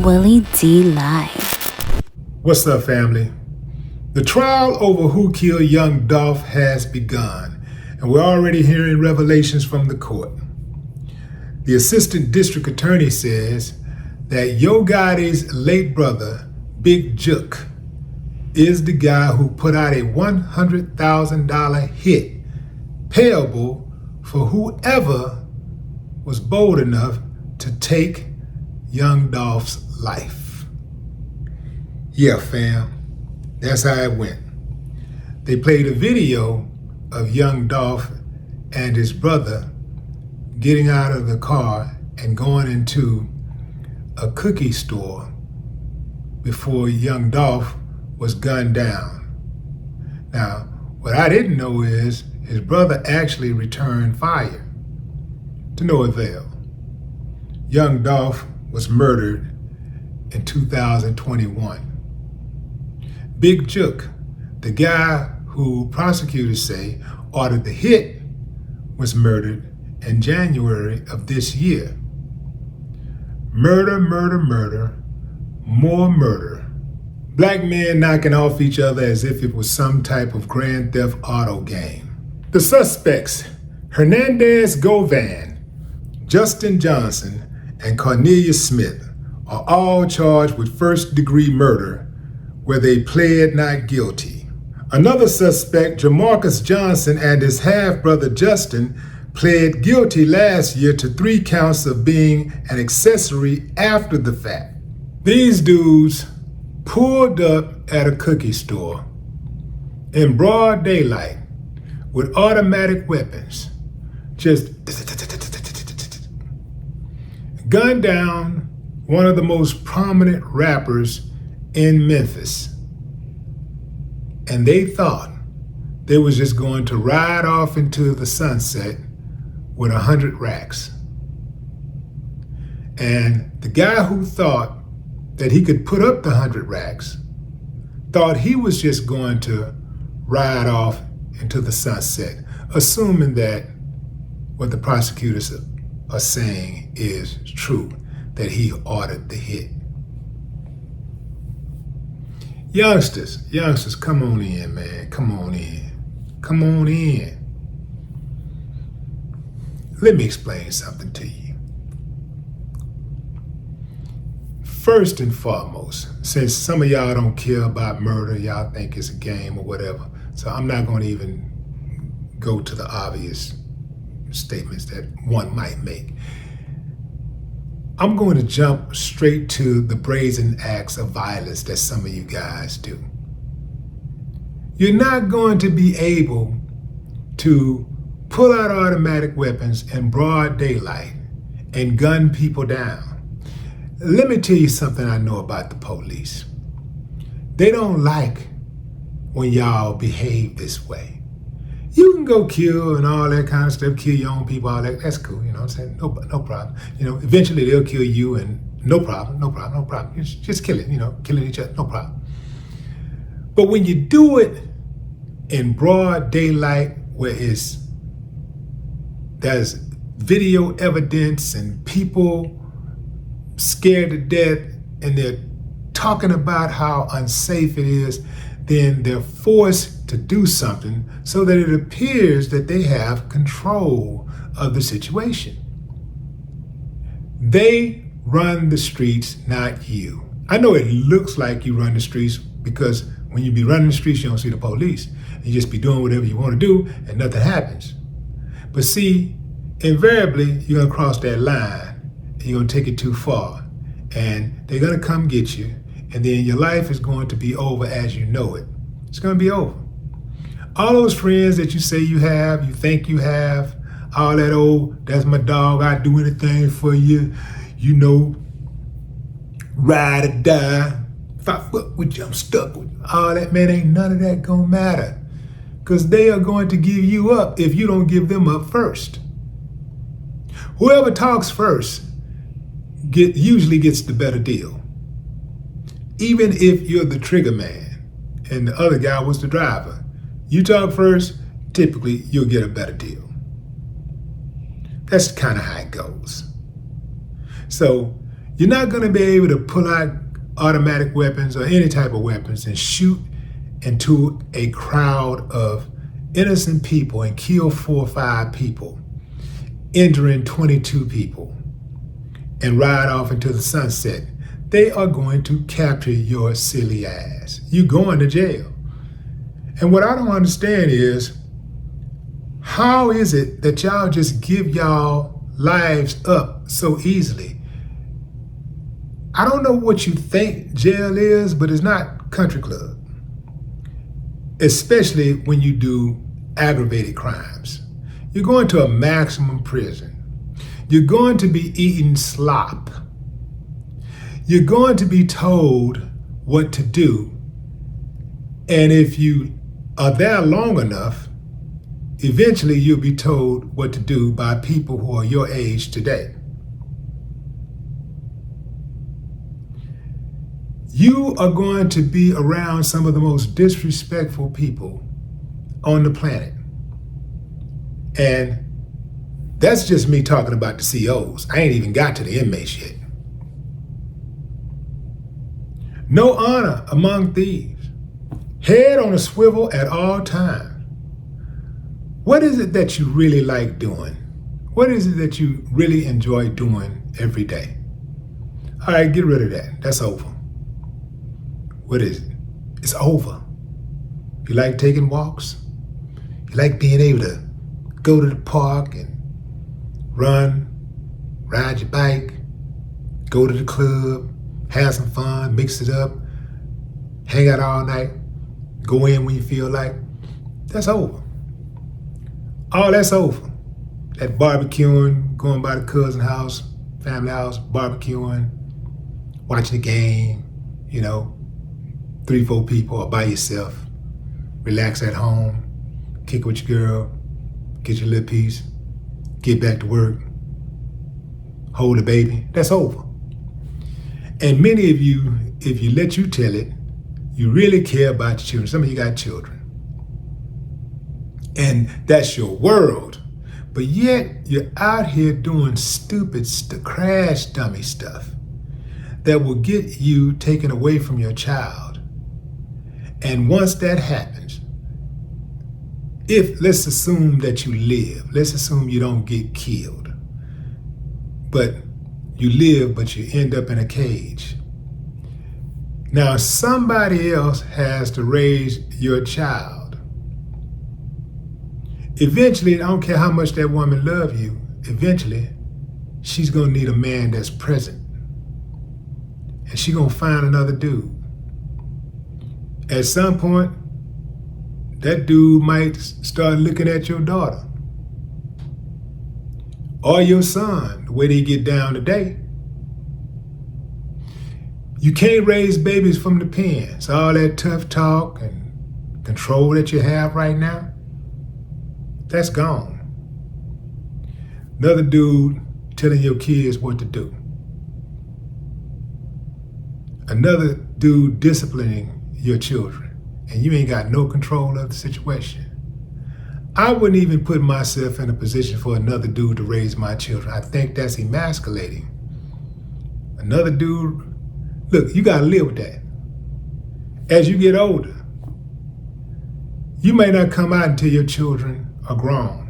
Willie D Live. What's up, family? The trial over who killed young Dolph has begun, and we're already hearing revelations from the court. The assistant district attorney says that Yo Gotti's late brother, Big Jook, is the guy who put out a $100,000 hit payable for whoever was bold enough to take young Dolph's life. Yeah, fam, that's how it went. They played a video of young Dolph and his brother getting out of the car and going into a cookie store before young Dolph was gunned down. Now, what I didn't know is his brother actually returned fire to no avail. Young Dolph was murdered in 2021. Big Jook, the guy who prosecutors say ordered the hit, was murdered in January of this year. Murder, murder, murder, more murder. Black men knocking off each other as if it was some type of Grand Theft Auto game. The suspects, Hernandez Govan, Justin Johnson, and Cornelius Smith, are all charged with first-degree murder, where they pled not guilty. Another suspect, Jamarcus Johnson, and his half-brother Justin, pled guilty last year to 3 counts of being an accessory after the fact. These dudes pulled up at a cookie store in broad daylight with automatic weapons, just gunned down one of the most prominent rappers in Memphis. And they thought they was just going to ride off into the sunset with 100 racks. And the guy who thought that he could put up the 100 racks thought he was just going to ride off into the sunset, assuming that what the prosecutors are saying is true, that he ordered the hit. Youngsters, come on in, man. Come on in. Let me explain something to you. First and foremost, since some of y'all don't care about murder, y'all think it's a game or whatever, so I'm not going to even go to the obvious statements that one might make. I'm going to jump straight to the brazen acts of violence that some of you guys do. You're not going to be able to pull out automatic weapons in broad daylight and gun people down. Let me tell you something I know about the police. They don't like when y'all behave this way. You can go kill and all that kind of stuff, kill your own people, all that, that's cool, you know what I'm saying? No problem. Eventually they'll kill you and no problem. Just kill it, killing each other, no problem. But when you do it in broad daylight where there's video evidence and people scared to death and they're talking about how unsafe it is, then they're forced to do something so that it appears that they have control of the situation. They run the streets, not you. I know it looks like you run the streets because when you be running the streets, you don't see the police. You just be doing whatever you want to do and nothing happens. But see, invariably, you're gonna cross that line and you're gonna take it too far. And they're gonna come get you, and then your life is going to be over as you know it. It's gonna be over. All those friends that you say you have, you think you have, all that, that's my dog, I'd do anything for you, ride or die. If I fuck with you, I'm stuck with you. All that, man, ain't none of that gonna matter. Because they are going to give you up if you don't give them up first. Whoever talks first usually gets the better deal. Even if you're the trigger man and the other guy was the driver, you talk first, typically you'll get a better deal. That's kind of how it goes. So You're not going to be able to pull out automatic weapons or any type of weapons and shoot into a crowd of innocent people and kill 4 or 5 people, injuring 22 people, and ride off into the sunset. They are going to capture your silly ass. You're going to jail. And what I don't understand is, how is it that y'all just give y'all lives up so easily? I don't know what you think jail is, but it's not country club. Especially when you do aggravated crimes. You're going to a maximum prison. You're going to be eating slop. You're going to be told what to do. And if you are there long enough, eventually you'll be told what to do by people who are your age today. You are going to be around some of the most disrespectful people on the planet. And that's just me talking about the COs. I ain't even got to the inmates yet. No honor among thieves. Head on a swivel at all times. What is it that you really like doing? What is it that you really enjoy doing every day? All right, get rid of that. That's over. What is it? It's over. You like taking walks? You like being able to go to the park and run, ride your bike, go to the club, have some fun, mix it up, hang out all night, go in when you feel like. That's over. All that's over. That barbecuing, going by the cousin house, family house, barbecuing, watching the game, 3, 4 people or by yourself, relax at home, kick with your girl, get your little piece, get back to work, hold a baby. That's over. And many of you, if you let you tell it, you really care about your children. Some of you got children. And that's your world. But yet you're out here doing stupid, crash dummy stuff that will get you taken away from your child. And once that happens, let's assume that you live, let's assume you don't get killed, but you live, but you end up in a cage. Now somebody else has to raise your child. Eventually, I don't care how much that woman loves you, eventually she's gonna need a man that's present. And she's gonna find another dude. At some point, that dude might start looking at your daughter or your son, the way they get down today. You can't raise babies from the pen. So all that tough talk and control that you have right now, that's gone. Another dude telling your kids what to do. Another dude disciplining your children, and you ain't got no control of the situation. I wouldn't even put myself in a position for another dude to raise my children. I think that's emasculating. Another dude, look, you gotta live with that. As you get older, you may not come out until your children are grown.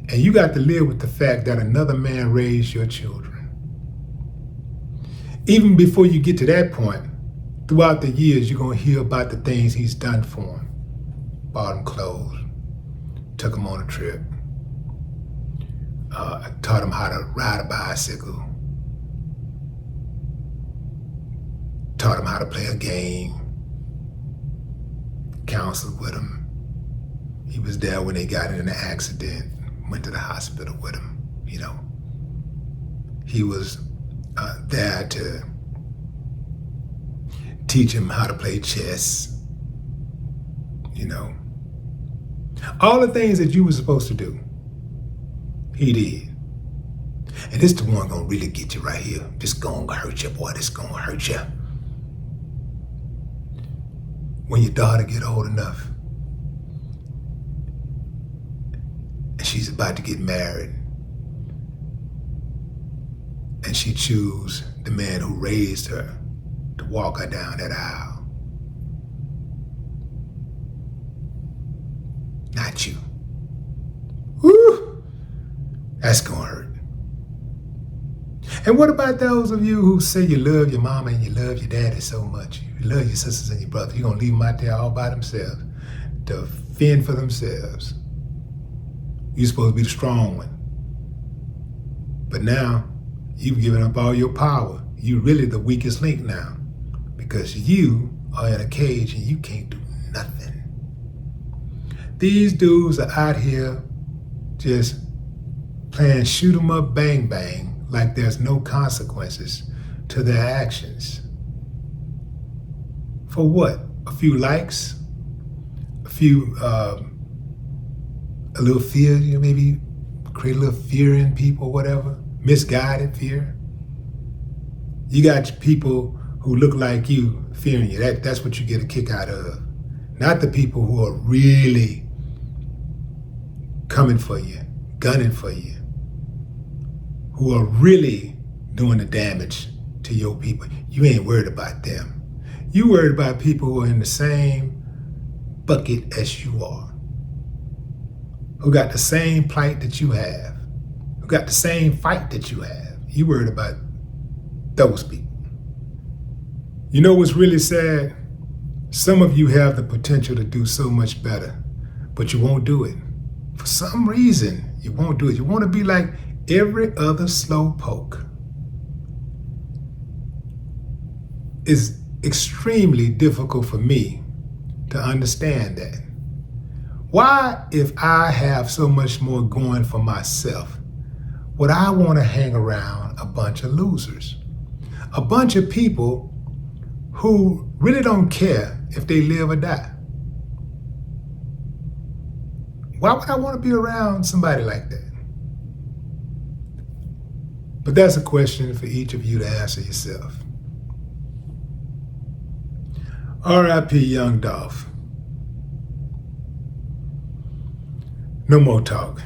And you got to live with the fact that another man raised your children. Even before you get to that point, throughout the years, you're going to hear about the things he's done for him. Bought him clothes, took him on a trip, taught him how to ride a bicycle, taught him how to play a game, counseled with him. He was there when they got in an accident, went to the hospital with him, He was there to teach him how to play chess, All the things that you were supposed to do, he did. And this the one gonna really get you right here. This gonna hurt you, boy, this gonna hurt you. When your daughter get old enough, and she's about to get married, and she choose the man who raised her to walk her down that aisle. Not you. Woo! That's gonna hurt. And what about those of you who say you love your mama and you love your daddy so much? You love your sisters and your brothers. You're gonna leave them out there all by themselves to fend for themselves. You're supposed to be the strong one. But now, you've given up all your power. You're really the weakest link now because you are in a cage and you can't do nothing. These dudes are out here just playing shoot 'em up, bang bang, like there's no consequences to their actions. For what? A few likes? A little fear, maybe create a little fear in people, whatever. Misguided fear. You got people who look like you fearing you. That's what you get a kick out of. Not the people who are really coming for you, gunning for you, who are really doing the damage to your people. You ain't worried about them. You worried about people who are in the same bucket as you are, who got the same plight that you have, who got the same fight that you have. You worried about those people. You know what's really sad? Some of you have the potential to do so much better, but you won't do it. For some reason, you won't do it. You want to be like every other slowpoke. It's extremely difficult for me to understand that. Why, if I have so much more going for myself, would I want to hang around a bunch of losers? A bunch of people who really don't care if they live or die. Why would I want to be around somebody like that? But that's a question for each of you to answer yourself. R.I.P. young Dolph. No more talk.